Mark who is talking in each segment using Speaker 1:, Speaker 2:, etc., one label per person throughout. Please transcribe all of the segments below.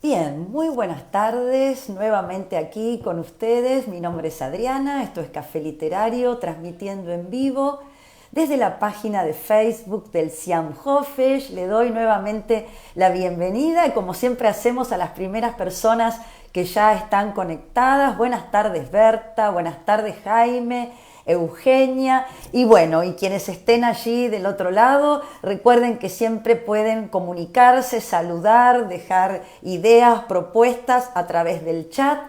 Speaker 1: Bien, muy buenas tardes, nuevamente aquí con ustedes. Mi nombre es Adriana, esto es Café Literario, transmitiendo en vivo desde la página de Facebook del Siam Hofesh. Le doy nuevamente la bienvenida y como siempre hacemos a las primeras personas que ya están conectadas. Buenas tardes Berta, buenas tardes Jaime, Eugenia y bueno, y quienes estén allí del otro lado, recuerden que siempre pueden comunicarse, saludar, dejar ideas, propuestas a través del chat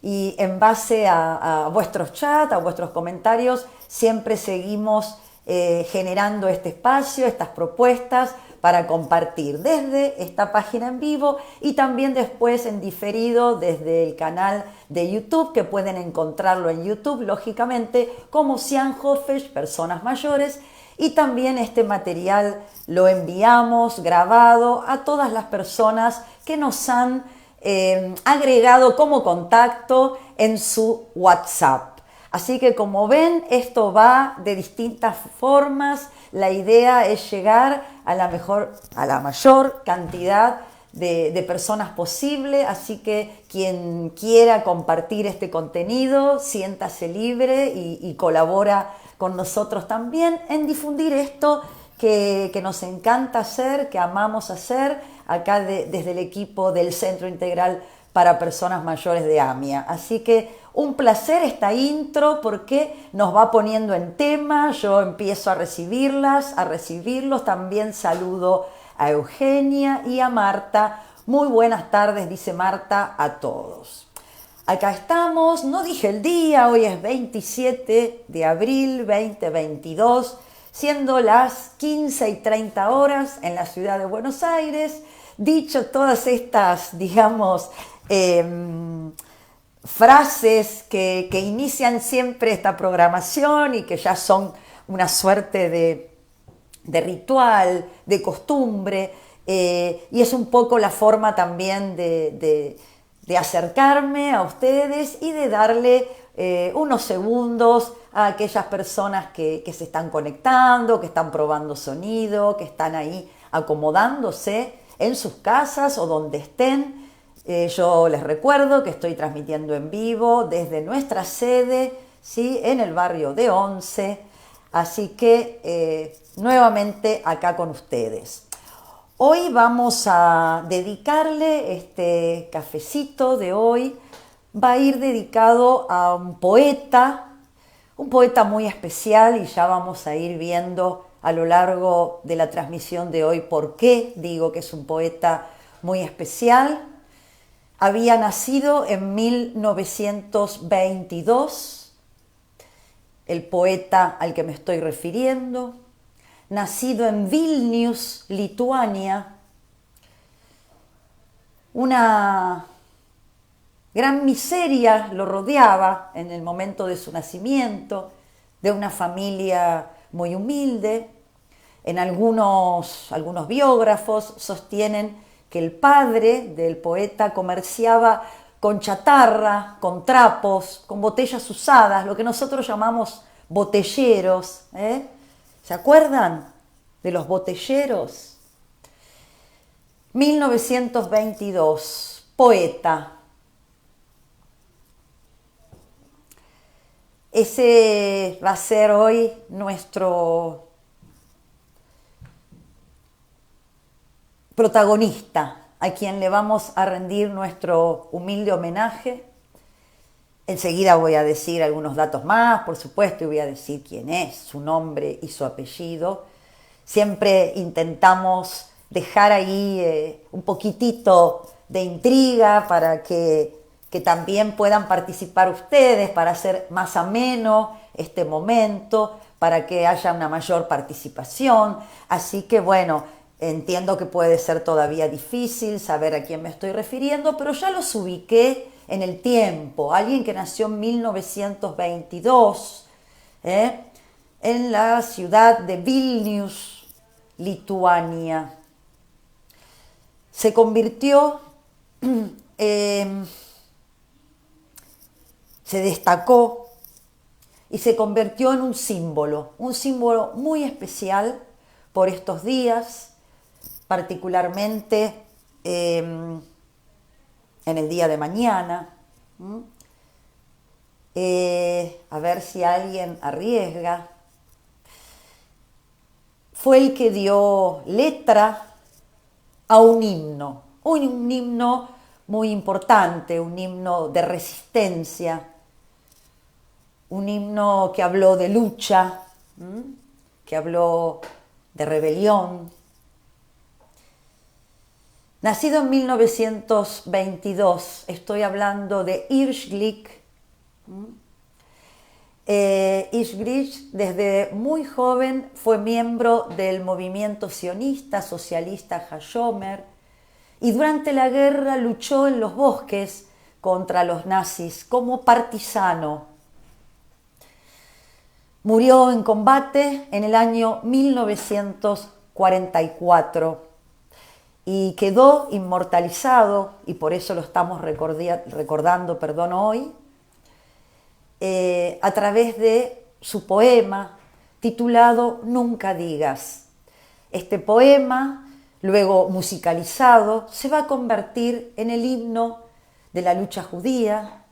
Speaker 1: y en base a vuestros chats, a vuestros comentarios, siempre seguimos generando este espacio, estas propuestas para compartir desde esta página en vivo y también después en diferido desde el canal de YouTube, que pueden encontrarlo en YouTube, lógicamente, como Siam Hofesh, Personas Mayores, y también este material lo enviamos grabado a todas las personas que nos han agregado como contacto en su WhatsApp. Así que como ven, esto va de distintas formas. La idea es llegar a la mayor cantidad de personas posible. Así que quien quiera compartir este contenido, siéntase libre y colabora con nosotros también en difundir esto que nos encanta hacer, que amamos hacer acá desde el equipo del Centro Integral para Personas Mayores de AMIA. Así que un placer esta intro porque nos va poniendo en tema, yo empiezo a recibirlos, también saludo a Eugenia y a Marta. Muy buenas tardes, dice Marta, a todos. Acá estamos, no dije el día, hoy es 27 de abril 2022, siendo las 15:30 horas en la ciudad de Buenos Aires. Dicho todas estas, digamos, frases que inician siempre esta programación y que ya son una suerte de ritual, de costumbre, y es un poco la forma también de acercarme a ustedes y de darle unos segundos a aquellas personas que se están conectando, que están probando sonido, que están ahí acomodándose en sus casas o donde estén. Yo les recuerdo que estoy transmitiendo en vivo desde nuestra sede, ¿sí?, en el barrio de Once, así que nuevamente acá con ustedes. Hoy vamos a dedicarle este cafecito de hoy, va a ir dedicado a un poeta muy especial, y ya vamos a ir viendo a lo largo de la transmisión de hoy por qué digo que es un poeta muy especial. Había nacido en 1922, el poeta al que me estoy refiriendo, nacido en Vilnius, Lituania. Una gran miseria lo rodeaba en el momento de su nacimiento, de una familia muy humilde. En algunos biógrafos sostienen que el padre del poeta comerciaba con chatarra, con trapos, con botellas usadas, lo que nosotros llamamos botelleros. ¿Se acuerdan de los botelleros? 1922, poeta. Ese va a ser hoy nuestro protagonista, a quien le vamos a rendir nuestro humilde homenaje. Enseguida voy a decir algunos datos más, por supuesto, y voy a decir quién es, su nombre y su apellido. Siempre intentamos dejar ahí un poquitito de intriga para que también puedan participar ustedes, para hacer más ameno este momento, para que haya una mayor participación. Así que bueno, entiendo que puede ser todavía difícil saber a quién me estoy refiriendo, pero ya los ubiqué en el tiempo. Alguien que nació en 1922, en la ciudad de Vilnius, Lituania. Se convirtió, se destacó y se convirtió en un símbolo muy especial por estos días, particularmente en el día de mañana. A ver si alguien arriesga. Fue el que dio letra a un himno muy importante, un himno de resistencia, un himno que habló de lucha, que habló de rebelión. Nacido en 1922, estoy hablando de Ernst Glick. Ernst Glick desde muy joven fue miembro del movimiento sionista socialista Hashomer y durante la guerra luchó en los bosques contra los nazis como partisano. Murió en combate en el año 1944 y quedó inmortalizado, y por eso lo estamos recordando hoy, a través de su poema titulado Nunca digas. Este poema, luego musicalizado, se va a convertir en el himno de la lucha judía,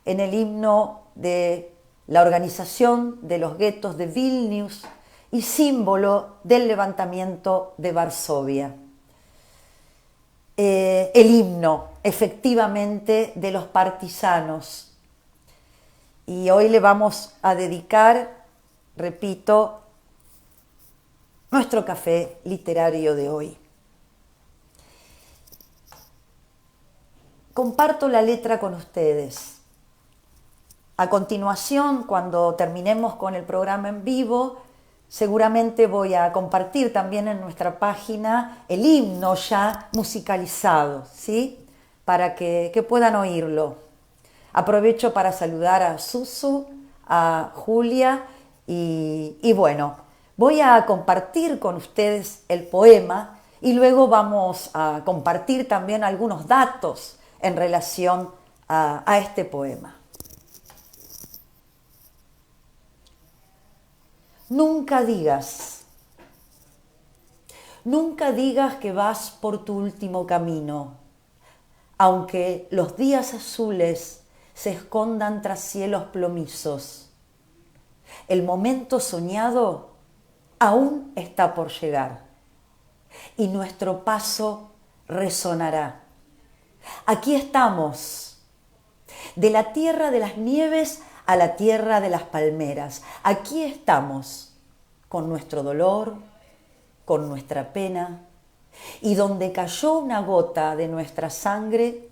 Speaker 1: en el himno de la organización de los guetos de Vilnius y símbolo del levantamiento de Varsovia. El himno, efectivamente, de los partisanos. Y hoy le vamos a dedicar, repito, nuestro café literario de hoy. Comparto la letra con ustedes. A continuación, cuando terminemos con el programa en vivo, seguramente voy a compartir también en nuestra página el himno ya musicalizado, ¿sí? Para que puedan oírlo. Aprovecho para saludar a Susu, a Julia y bueno, voy a compartir con ustedes el poema y luego vamos a compartir también algunos datos en relación a este poema. Nunca digas que vas por tu último camino, aunque los días azules se escondan tras cielos plomizos. El momento soñado aún está por llegar y nuestro paso resonará. Aquí estamos, de la tierra de las nieves a la tierra de las palmeras. Aquí estamos, con nuestro dolor, con nuestra pena, y donde cayó una gota de nuestra sangre,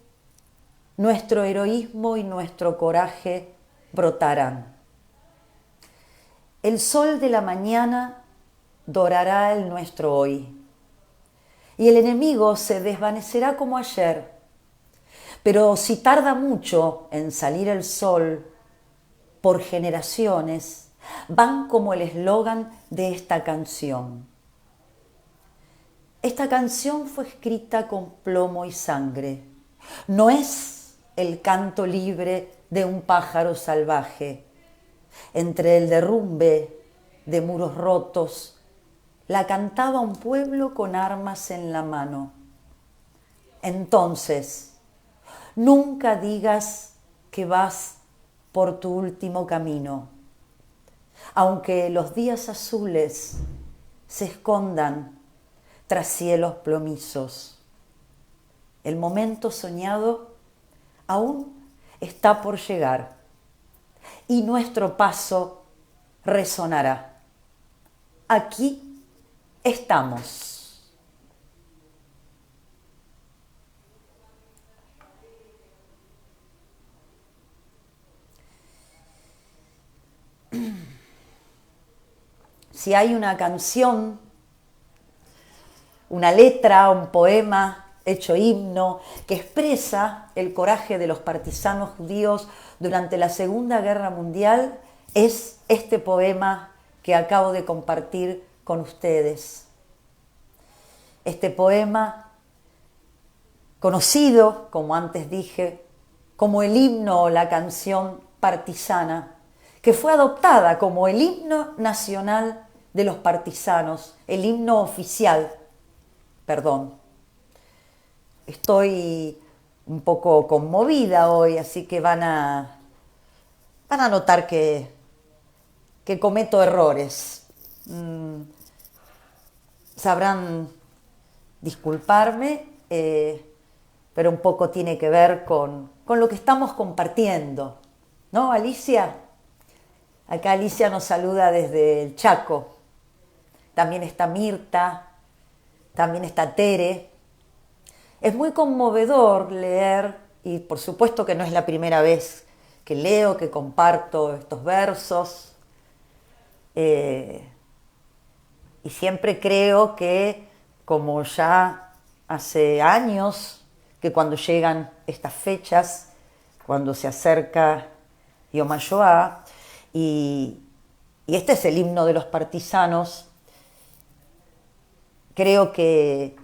Speaker 1: nuestro heroísmo y nuestro coraje brotarán. El sol de la mañana dorará el nuestro hoy, y el enemigo se desvanecerá como ayer. Pero si tarda mucho en salir el sol, por generaciones, van como el eslogan de esta canción. Esta canción fue escrita con plomo y sangre. No es el canto libre de un pájaro salvaje. Entre el derrumbe de muros rotos, la cantaba un pueblo con armas en la mano. Entonces, nunca digas que vas por tu último camino, aunque los días azules se escondan tras cielos plomizos. El momento soñado aún está por llegar y nuestro paso resonará. Aquí estamos. Si hay una canción, una letra, un poema hecho himno que expresa el coraje de los partisanos judíos durante la Segunda Guerra Mundial, es este poema que acabo de compartir con ustedes. Este poema, conocido, como antes dije, como el himno o la canción partisana, que fue adoptada como el himno nacional de los partisanos, el himno oficial, Estoy un poco conmovida hoy, así que van a notar que cometo errores. Sabrán disculparme, pero un poco tiene que ver con lo que estamos compartiendo, ¿no, Alicia? Acá Alicia nos saluda desde el Chaco. También está Mirta, también está Tere. Es muy conmovedor leer, y por supuesto que no es la primera vez que leo, que comparto estos versos. Y siempre creo que, como ya hace años, que cuando llegan estas fechas, cuando se acerca Yom HaShoah, y este es el himno de los partisanos, creo que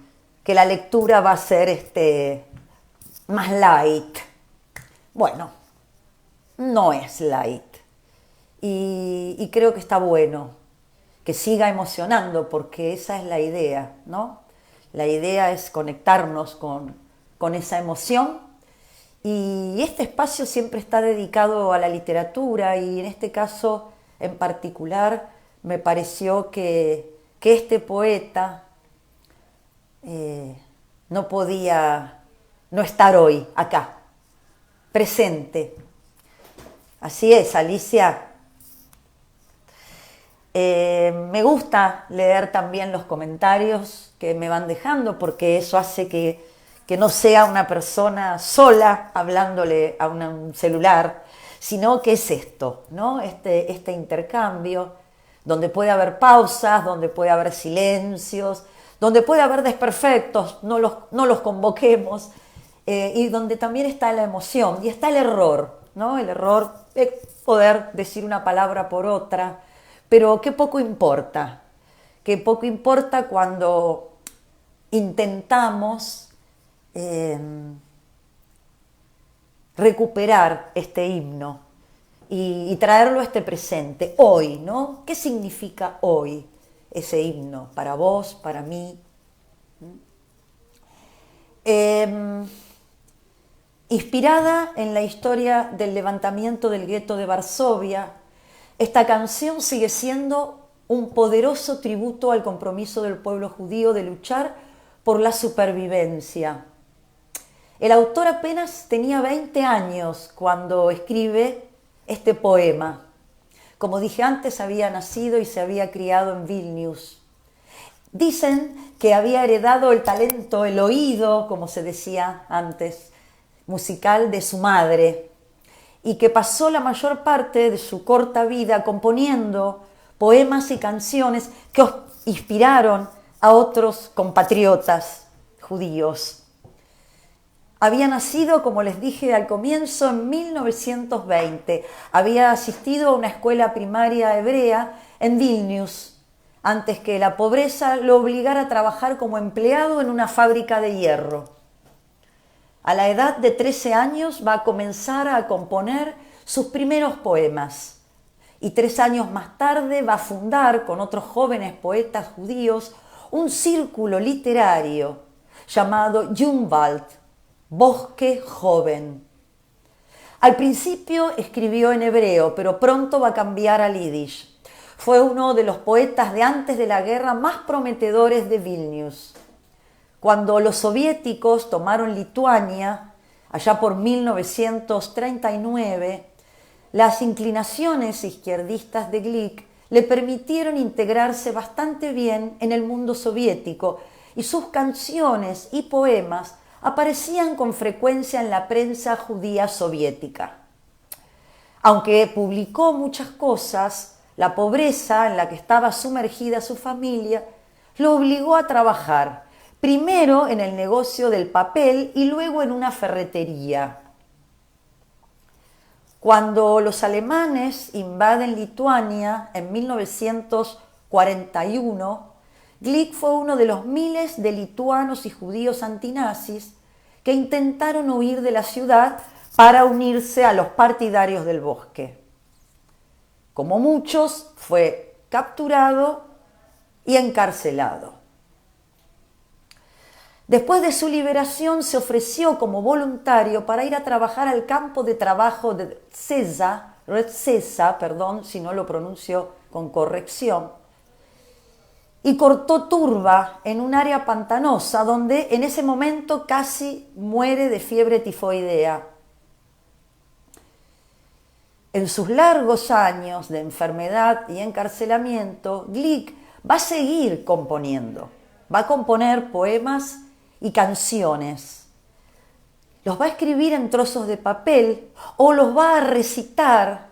Speaker 1: la lectura va a ser más light. Bueno, no es light. Y creo que está bueno que siga emocionando, porque esa es la idea, ¿no? La idea es conectarnos con esa emoción, y este espacio siempre está dedicado a la literatura, y en este caso en particular me pareció que este poeta no podía no estar hoy acá, presente. Así es, Alicia. Me gusta leer también los comentarios que me van dejando, porque eso hace que no sea una persona sola hablándole a un celular, sino que es esto, ¿no? Este intercambio, donde puede haber pausas, donde puede haber silencios, donde puede haber desperfectos, no los convoquemos, y donde también está la emoción y está el error, ¿no? El error de poder decir una palabra por otra, pero qué poco importa cuando intentamos recuperar este himno y traerlo a este presente, hoy, ¿no? ¿Qué significa hoy ese himno para vos, para mí? Inspirada en la historia del levantamiento del gueto de Varsovia, esta canción sigue siendo un poderoso tributo al compromiso del pueblo judío de luchar por la supervivencia. El autor apenas tenía 20 años cuando escribe este poema. Como dije antes, había nacido y se había criado en Vilnius. Dicen que había heredado el talento, el oído, como se decía antes, musical de su madre, y que pasó la mayor parte de su corta vida componiendo poemas y canciones que inspiraron a otros compatriotas judíos. Había nacido, como les dije al comienzo, en 1920. Había asistido a una escuela primaria hebrea en Vilnius, antes que la pobreza lo obligara a trabajar como empleado en una fábrica de hierro. A la edad de 13 años va a comenzar a componer sus primeros poemas, y 3 años más tarde va a fundar con otros jóvenes poetas judíos un círculo literario llamado Jungwald, Bosque Joven. Al principio escribió en hebreo, pero pronto va a cambiar al yiddish. Fue uno de los poetas de antes de la guerra más prometedores de Vilnius. Cuando los soviéticos tomaron Lituania, allá por 1939, las inclinaciones izquierdistas de Glick le permitieron integrarse bastante bien en el mundo soviético, y sus canciones y poemas aparecían con frecuencia en la prensa judía soviética. Aunque publicó muchas cosas, la pobreza en la que estaba sumergida su familia lo obligó a trabajar, primero en el negocio del papel y luego en una ferretería. Cuando los alemanes invaden Lituania en 1941, Glick fue uno de los miles de lituanos y judíos antinazis que intentaron huir de la ciudad para unirse a los partidarios del Bosque. Como muchos, fue capturado y encarcelado. Después de su liberación se ofreció como voluntario para ir a trabajar al campo de trabajo de Redzeza, perdón si no lo pronuncio con corrección, y cortó turba en un área pantanosa donde en ese momento casi muere de fiebre tifoidea. En sus largos años de enfermedad y encarcelamiento, Glick va a seguir componiendo, va a componer poemas y canciones. Los va a escribir en trozos de papel o los va a recitar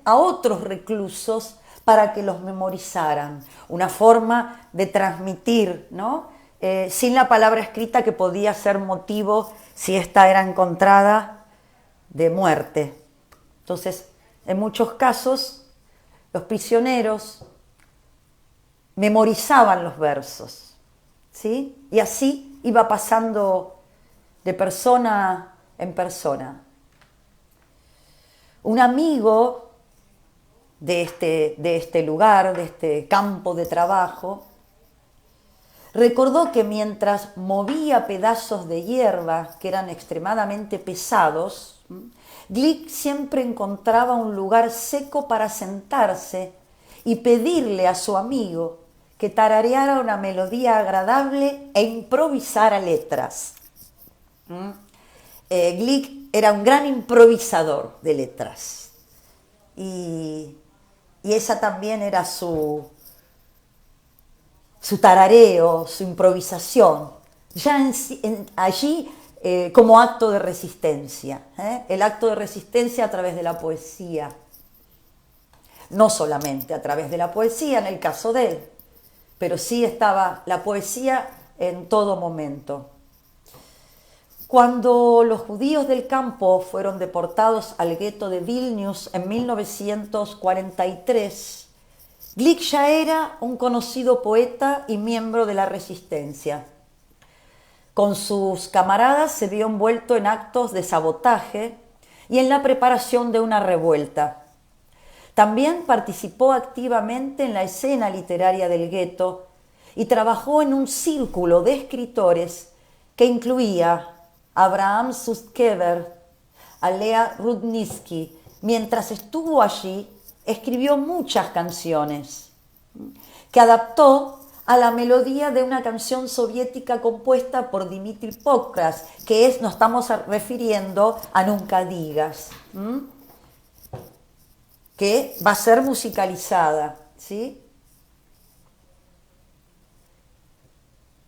Speaker 1: a otros reclusos para que los memorizaran. Una forma de transmitir, ¿no? Sin la palabra escrita, que podía ser motivo, si ésta era encontrada, de muerte. Entonces, en muchos casos, los prisioneros memorizaban los versos, ¿sí? Y así iba pasando de persona en persona. Un amigo de este lugar, de este campo de trabajo, recordó que mientras movía pedazos de hierba que eran extremadamente pesados, Glick siempre encontraba un lugar seco para sentarse y pedirle a su amigo que tarareara una melodía agradable e improvisara letras. Glick era un gran improvisador de letras y esa también era su tarareo, su improvisación, ya allí como acto de resistencia, el acto de resistencia a través de la poesía, no solamente a través de la poesía en el caso de él, pero sí estaba la poesía en todo momento. Cuando los judíos del campo fueron deportados al gueto de Vilnius en 1943, Glick ya era un conocido poeta y miembro de la resistencia. Con sus camaradas se vio envuelto en actos de sabotaje y en la preparación de una revuelta. También participó activamente en la escena literaria del gueto y trabajó en un círculo de escritores que incluía a Abraham Suskever, a Lea Rudnitsky. Mientras estuvo allí, escribió muchas canciones que adaptó a la melodía de una canción soviética compuesta por Dmitri Prokofiev, nos estamos refiriendo a Nunca digas, que va a ser musicalizada, ¿sí?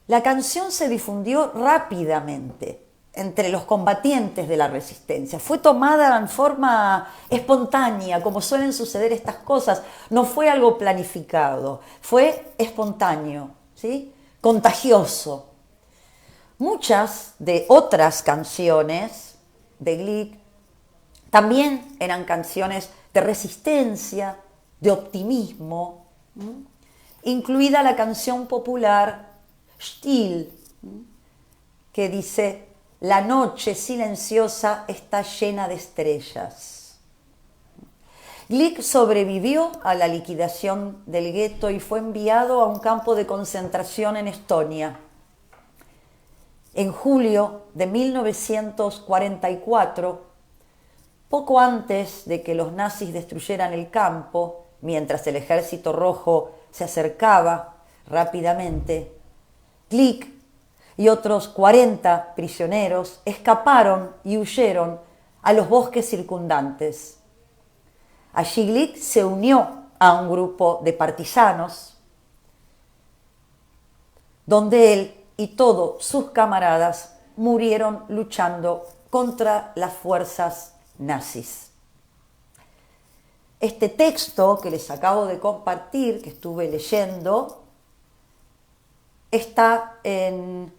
Speaker 1: La canción se difundió rápidamente entre los combatientes de la resistencia. Fue tomada en forma espontánea, como suelen suceder estas cosas. No fue algo planificado, fue espontáneo, ¿sí? Contagioso. Muchas de otras canciones de Glick también eran canciones de resistencia, de optimismo, incluida la canción popular Still, que dice: la noche silenciosa está llena de estrellas. Glick sobrevivió a la liquidación del gueto y fue enviado a un campo de concentración en Estonia. En julio de 1944, poco antes de que los nazis destruyeran el campo, mientras el Ejército Rojo se acercaba rápidamente, Glick y otros 40 prisioneros escaparon y huyeron a los bosques circundantes. Allí Glick se unió a un grupo de partisanos, donde él y todos sus camaradas murieron luchando contra las fuerzas nazis. Este texto que les acabo de compartir, que estuve leyendo, está en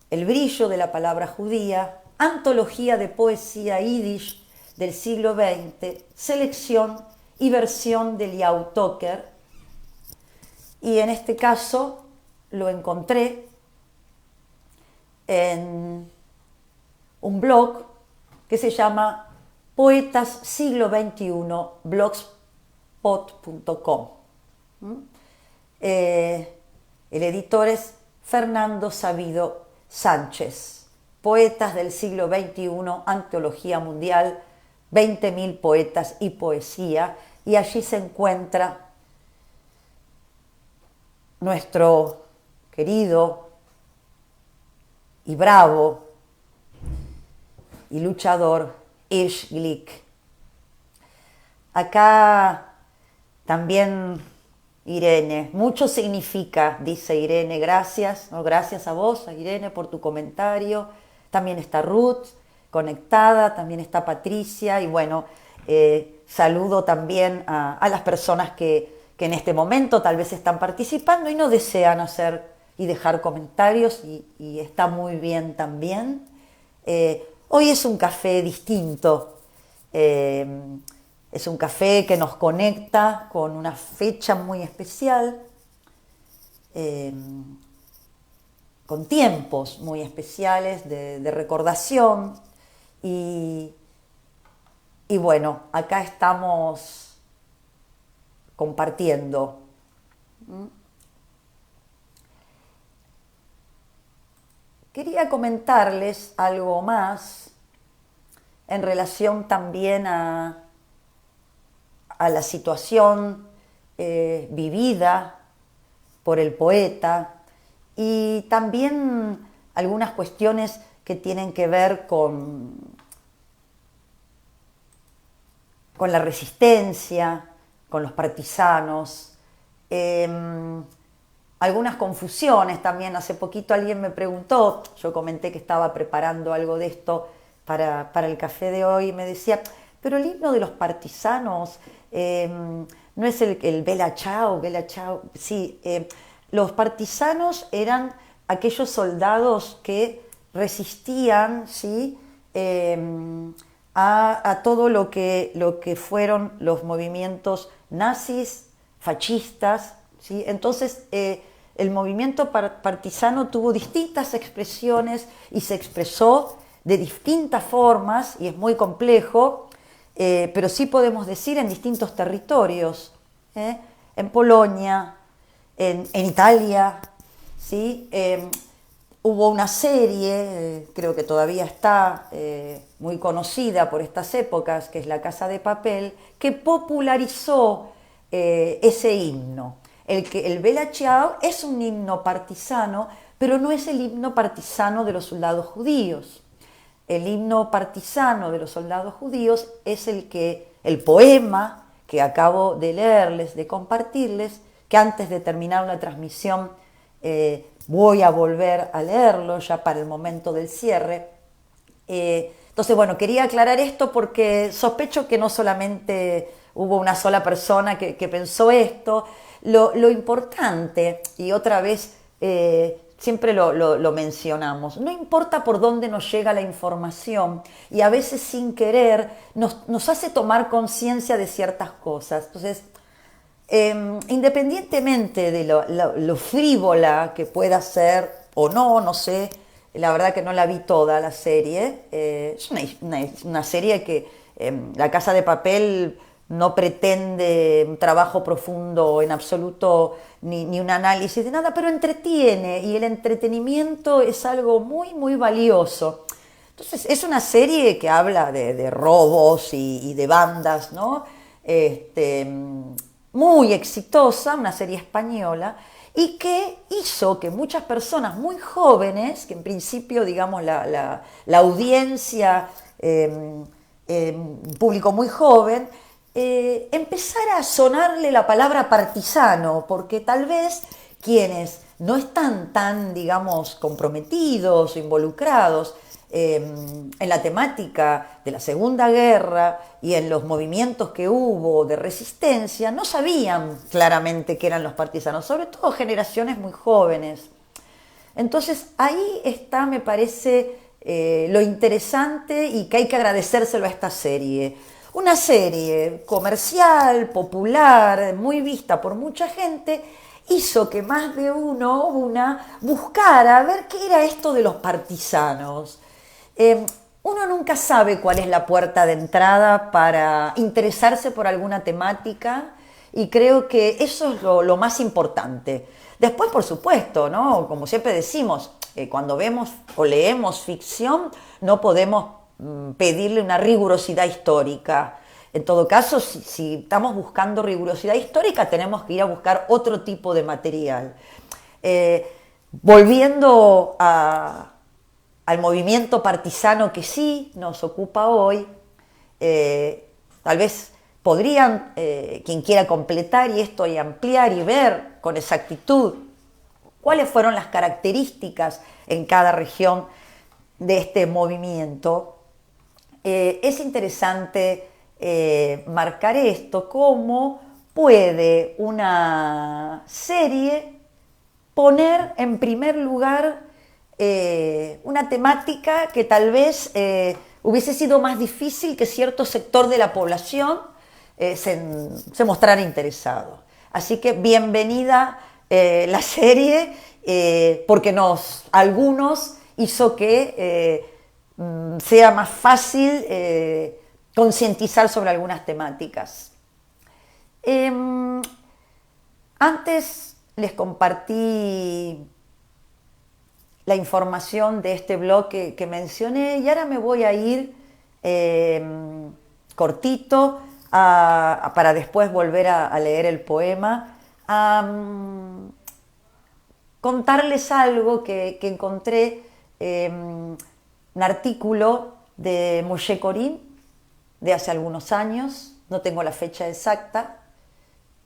Speaker 1: El brillo de la palabra judía, antología de poesía yiddish del siglo XX, selección y versión de Liao Toker. Y en este caso lo encontré en un blog que se llama Poetas Siglo XXI, blogspot.com. El editor es Fernando Sabido Sánchez, Poetas del siglo XXI, Antología Mundial, 20.000 poetas y poesía, y allí se encuentra nuestro querido y bravo y luchador Ish Glick. Acá también Irene, mucho significa, dice Irene, gracias, ¿no? Gracias a vos, a Irene, por tu comentario. También está Ruth conectada, también está Patricia, y bueno, saludo también a las personas que en este momento tal vez están participando y no desean hacer y dejar comentarios, y está muy bien también. Hoy es un café distinto, es un café que nos conecta con una fecha muy especial, con tiempos muy especiales de recordación, y bueno, acá estamos compartiendo. Quería comentarles algo más en relación también a la situación vivida por el poeta, y también algunas cuestiones que tienen que ver con la resistencia, con los partisanos, algunas confusiones también. Hace poquito alguien me preguntó, yo comenté que estaba preparando algo de esto para el café de hoy, y me decía, pero el himno de los partisanos no es el Bella Ciao, Bella Ciao. Sí, los partisanos eran aquellos soldados que resistían, ¿sí? A todo lo que fueron los movimientos nazis, fascistas, ¿sí? Entonces, el movimiento partisano tuvo distintas expresiones y se expresó de distintas formas, y es muy complejo, pero sí podemos decir en distintos territorios, en Polonia, en Italia, ¿sí? Hubo una serie, creo que todavía está muy conocida por estas épocas, que es La Casa de Papel, que popularizó ese himno. El Bella Ciao es un himno partisano, pero no es el himno partisano de los soldados judíos. El himno partisano de los soldados judíos es el poema que acabo de leerles, de compartirles, que antes de terminar la transmisión voy a volver a leerlo ya para el momento del cierre. Entonces, bueno, quería aclarar esto porque sospecho que no solamente hubo una sola persona que pensó esto. Lo importante, y otra vez siempre lo mencionamos, no importa por dónde nos llega la información, y a veces sin querer nos hace tomar conciencia de ciertas cosas. Entonces, independientemente de lo frívola que pueda ser o no, no sé, la verdad que no la vi toda la serie, es una serie que La Casa de Papel no pretende un trabajo profundo en absoluto, ni un análisis de nada, pero entretiene, y el entretenimiento es algo muy, muy valioso. Entonces, es una serie que habla de robos y de bandas, ¿no? Muy exitosa, una serie española, y que hizo que muchas personas muy jóvenes, que en principio, digamos, la audiencia, público muy joven, empezara a sonarle la palabra partisano, porque tal vez quienes no están tan, digamos, comprometidos o involucrados en la temática de la Segunda Guerra y en los movimientos que hubo de resistencia, no sabían claramente qué eran los partisanos, sobre todo generaciones muy jóvenes. Entonces ahí está, me parece, lo interesante, y que hay que agradecérselo a esta serie. Una serie comercial, popular, muy vista por mucha gente, hizo que más de uno o una buscara a ver qué era esto de los partisanos. Uno nunca sabe cuál es la puerta de entrada para interesarse por alguna temática, y creo que eso es lo más importante. Después, por supuesto, ¿no? Como siempre decimos, cuando vemos o leemos ficción, no podemos pedirle una rigurosidad histórica. En todo caso, si estamos buscando rigurosidad histórica, tenemos que ir a buscar otro tipo de material. Volviendo al movimiento partisano que sí nos ocupa hoy, tal vez podrían, quien quiera completar y esto y ampliar y ver con exactitud cuáles fueron las características en cada región de este movimiento. Es interesante marcar esto, cómo puede una serie poner en primer lugar una temática que tal vez hubiese sido más difícil que cierto sector de la población se mostrara interesado. Así que bienvenida la serie, porque algunos hizo que sea más fácil concientizar sobre algunas temáticas. Antes les compartí la información de este blog que mencioné y ahora me voy a ir cortito para después volver a leer el poema, a contarles algo que encontré, un artículo de Moshe Corin de hace algunos años, no tengo la fecha exacta,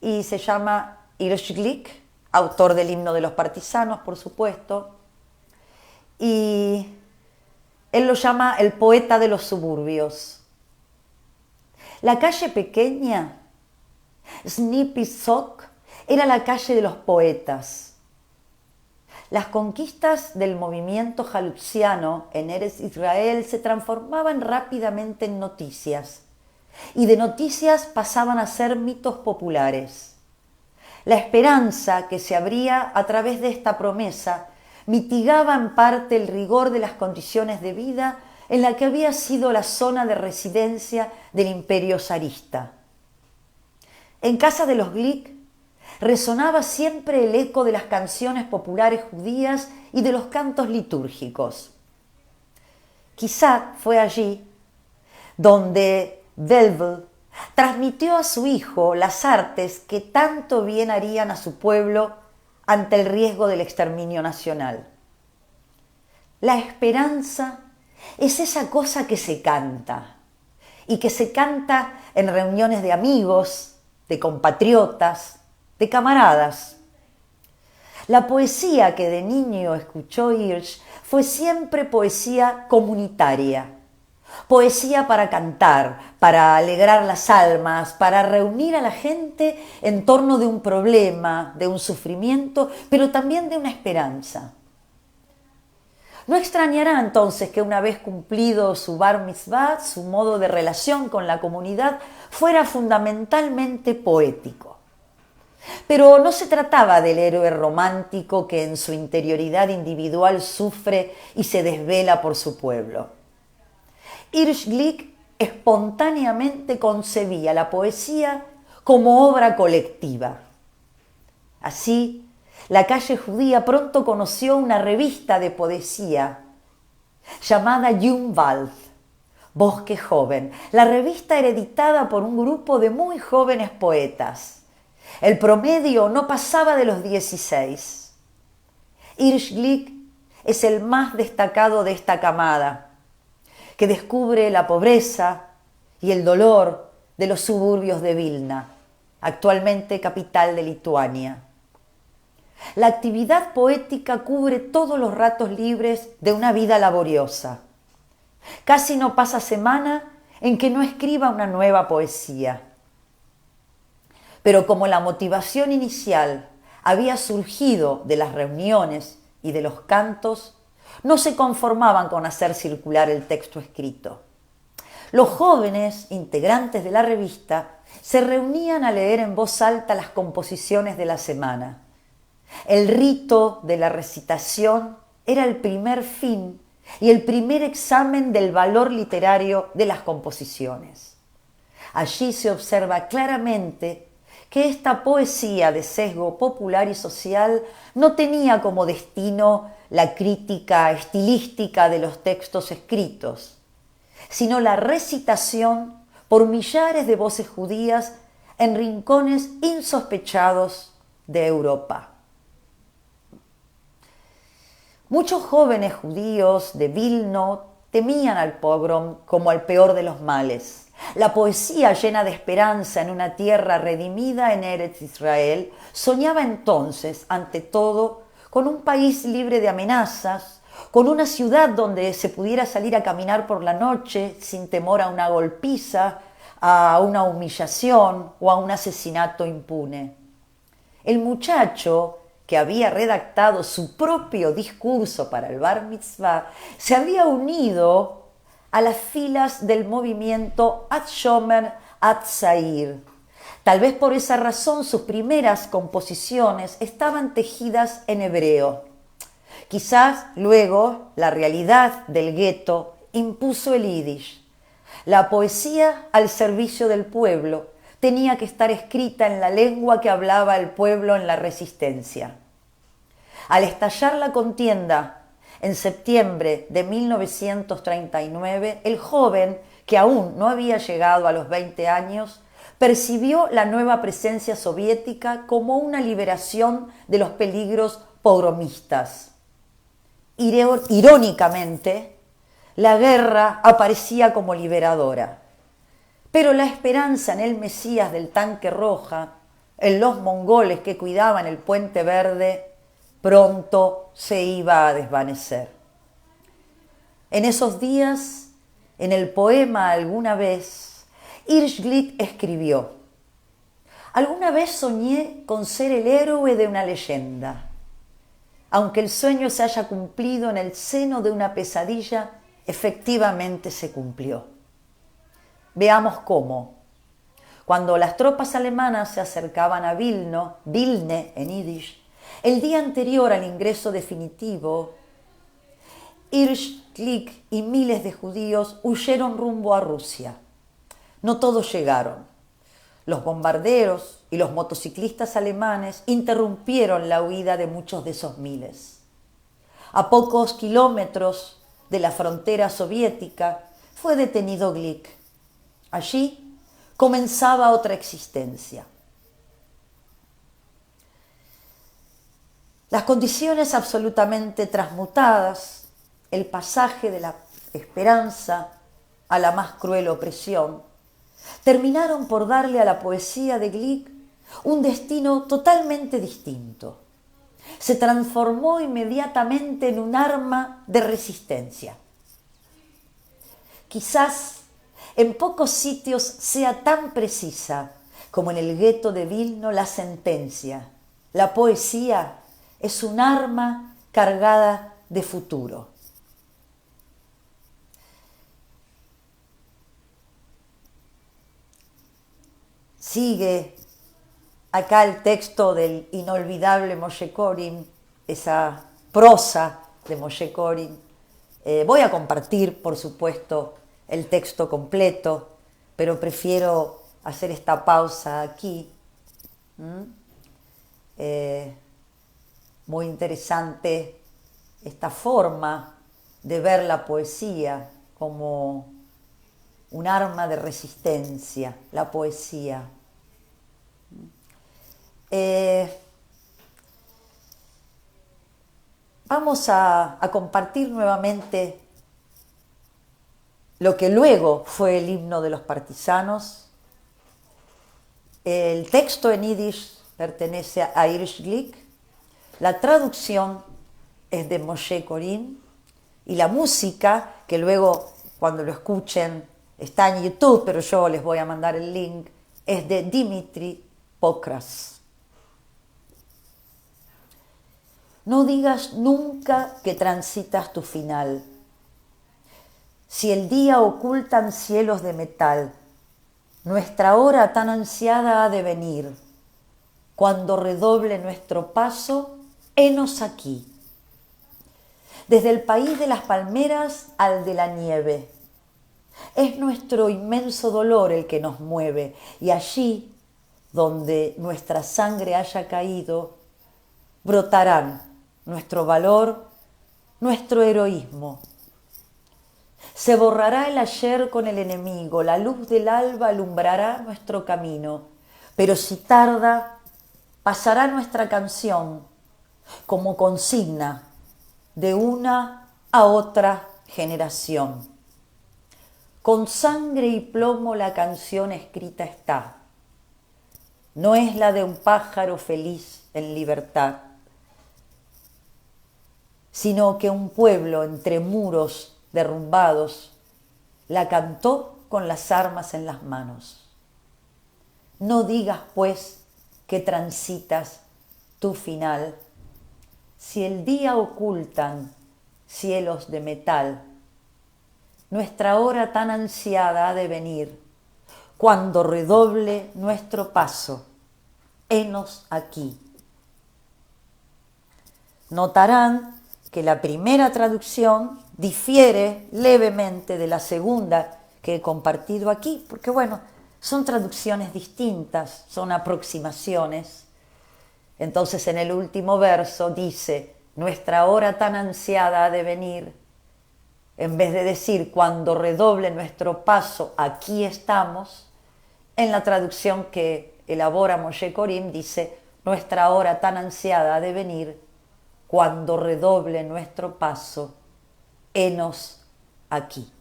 Speaker 1: y se llama Hirsch Glick, autor del himno de los partisanos, por supuesto, y él lo llama el poeta de los suburbios. La calle pequeña, Snippy Sok, era la calle de los poetas. Las conquistas del movimiento jaluxiano en Eretz Israel se transformaban rápidamente en noticias, y de noticias pasaban a ser mitos populares. La esperanza que se abría a través de esta promesa mitigaba en parte el rigor de las condiciones de vida en la que había sido la zona de residencia del imperio zarista. En casa de los Glick resonaba siempre el eco de las canciones populares judías y de los cantos litúrgicos. Quizá fue allí donde Velvel transmitió a su hijo las artes que tanto bien harían a su pueblo ante el riesgo del exterminio nacional. La esperanza es esa cosa que se canta, y que se canta en reuniones de amigos, de compatriotas, de camaradas. La poesía que de niño escuchó Hirsch fue siempre poesía comunitaria, poesía para cantar, para alegrar las almas, para reunir a la gente en torno de un problema, de un sufrimiento, pero también de una esperanza. No extrañará entonces que una vez cumplido su bar mitzvah, su modo de relación con la comunidad fuera fundamentalmente poético. Pero no se trataba del héroe romántico que en su interioridad individual sufre y se desvela por su pueblo. Hirsch Glick espontáneamente concebía la poesía como obra colectiva. Así, la calle judía pronto conoció una revista de poesía llamada Jungwald, Bosque Joven. La revista era editada por un grupo de muy jóvenes poetas. El promedio no pasaba de los 16. Hirsch Glick es el más destacado de esta camada, que descubre la pobreza y el dolor de los suburbios de Vilna, actualmente capital de Lituania. La actividad poética cubre todos los ratos libres de una vida laboriosa. Casi no pasa semana en que no escriba una nueva poesía. Pero como la motivación inicial había surgido de las reuniones y de los cantos, no se conformaban con hacer circular el texto escrito. Los jóvenes integrantes de la revista se reunían a leer en voz alta las composiciones de la semana. El rito de la recitación era el primer fin y el primer examen del valor literario de las composiciones. Allí se observa claramente que esta poesía de sesgo popular y social no tenía como destino la crítica estilística de los textos escritos, sino la recitación por millares de voces judías en rincones insospechados de Europa. Muchos jóvenes judíos de Vilno temían al pogrom como al peor de los males. La poesía llena de esperanza en una tierra redimida en Eretz Israel soñaba entonces, ante todo, con un país libre de amenazas, con una ciudad donde se pudiera salir a caminar por la noche sin temor a una golpiza, a una humillación o a un asesinato impune. El muchacho que había redactado su propio discurso para el Bar Mitzvah se había unido a las filas del movimiento Ad-Shomer Ad-Zair. Tal vez por esa razón sus primeras composiciones estaban tejidas en hebreo. Quizás luego la realidad del gueto impuso el yiddish. La poesía al servicio del pueblo tenía que estar escrita en la lengua que hablaba el pueblo en la resistencia. Al estallar la contienda en septiembre de 1939, el joven, que aún no había llegado a los 20 años, percibió la nueva presencia soviética como una liberación de los peligros pogromistas. Irónicamente, la guerra aparecía como liberadora, pero la esperanza en el Mesías del tanque roja, en los mongoles que cuidaban el Puente Verde, pronto se iba a desvanecer. En esos días, en el poema Alguna vez, Irish Glick escribió: «Alguna vez soñé con ser el héroe de una leyenda. Aunque el sueño se haya cumplido en el seno de una pesadilla, efectivamente se cumplió». Veamos cómo. Cuando las tropas alemanas se acercaban a Vilne en yiddish, el día anterior al ingreso definitivo, Irish Glick y miles de judíos huyeron rumbo a Rusia. No todos llegaron. Los bombarderos y los motociclistas alemanes interrumpieron la huida de muchos de esos miles. A pocos kilómetros de la frontera soviética fue detenido Glick. Allí comenzaba otra existencia. Las condiciones absolutamente transmutadas, el pasaje de la esperanza a la más cruel opresión, terminaron por darle a la poesía de Glick un destino totalmente distinto. Se transformó inmediatamente en un arma de resistencia. Quizás en pocos sitios sea tan precisa como en el gueto de Vilno la sentencia: la poesía es un arma cargada de futuro. Sigue acá el texto del inolvidable Moshe Corin, esa prosa de Moshe Corin. Voy a compartir, por supuesto, el texto completo, pero prefiero hacer esta pausa aquí. Muy interesante esta forma de ver la poesía como un arma de resistencia, la poesía. Vamos a compartir nuevamente lo que luego fue el himno de los partisanos. El texto en yiddish pertenece a Irish Glick, la traducción es de Moshe Corin y la música, que luego cuando lo escuchen está en YouTube, pero yo les voy a mandar el link, es de Dimitri Pokras. No digas nunca que transitas tu final. Si el día ocultan cielos de metal, nuestra hora tan ansiada ha de venir. Cuando redoble nuestro paso, henos aquí. Desde el país de las palmeras al de la nieve. Es nuestro inmenso dolor el que nos mueve, y allí, donde nuestra sangre haya caído, brotarán nuestro valor, nuestro heroísmo. Se borrará el ayer con el enemigo, la luz del alba alumbrará nuestro camino, pero si tarda, pasará nuestra canción como consigna de una a otra generación. Con sangre y plomo la canción escrita está. No es la de un pájaro feliz en libertad, sino que un pueblo entre muros derrumbados la cantó con las armas en las manos. No digas, pues, que transitas tu final, si el día ocultan cielos de metal. Nuestra hora tan ansiada ha de venir, cuando redoble nuestro paso. Henos aquí. Notarán que la primera traducción difiere levemente de la segunda que he compartido aquí, porque bueno, son traducciones distintas, son aproximaciones. Entonces en el último verso dice, nuestra hora tan ansiada ha de venir, en vez de decir cuando redoble nuestro paso, aquí estamos, en la traducción que elabora Moshe Corim dice, nuestra hora tan ansiada ha de venir, cuando redoble nuestro paso, henos aquí.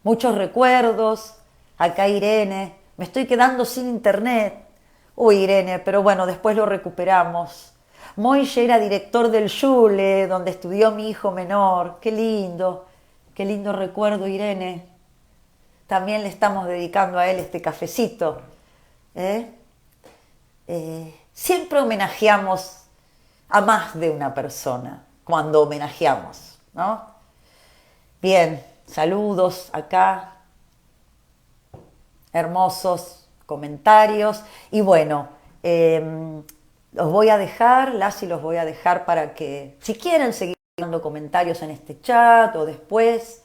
Speaker 1: Muchos recuerdos, acá Irene, me estoy quedando sin internet. Uy, Irene, pero bueno, después lo recuperamos. Moishe era director del Shule, donde estudió mi hijo menor. Qué lindo recuerdo, Irene. También le estamos dedicando a él este cafecito. Siempre homenajeamos a más de una persona cuando homenajeamos, ¿no? Bien, saludos acá, hermosos comentarios y bueno, los voy a dejar, los voy a dejar para que si quieren seguir dando comentarios en este chat o después.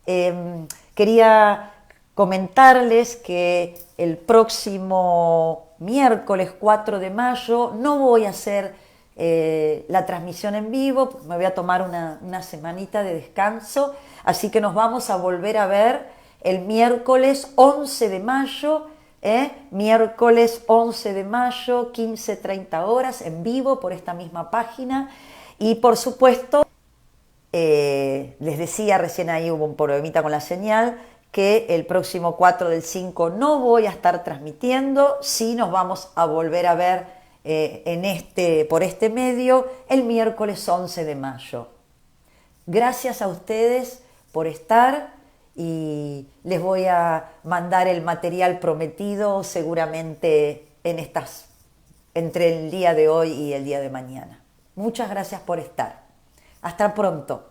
Speaker 1: Quería comentarles que el próximo miércoles 4 de mayo no voy a hacer la transmisión en vivo, me voy a tomar una semanita de descanso, así que nos vamos a volver a ver el miércoles 11 de mayo, miércoles 11 de mayo, 15:30 horas, en vivo por esta misma página. Y por supuesto, les decía, recién ahí hubo un problemita con la señal, que el próximo 4 del 5 no voy a estar transmitiendo, sí nos vamos a volver a ver por este medio el miércoles 11 de mayo. Gracias a ustedes por estar y les voy a mandar el material prometido seguramente entre el día de hoy y el día de mañana. Muchas gracias por estar. Hasta pronto.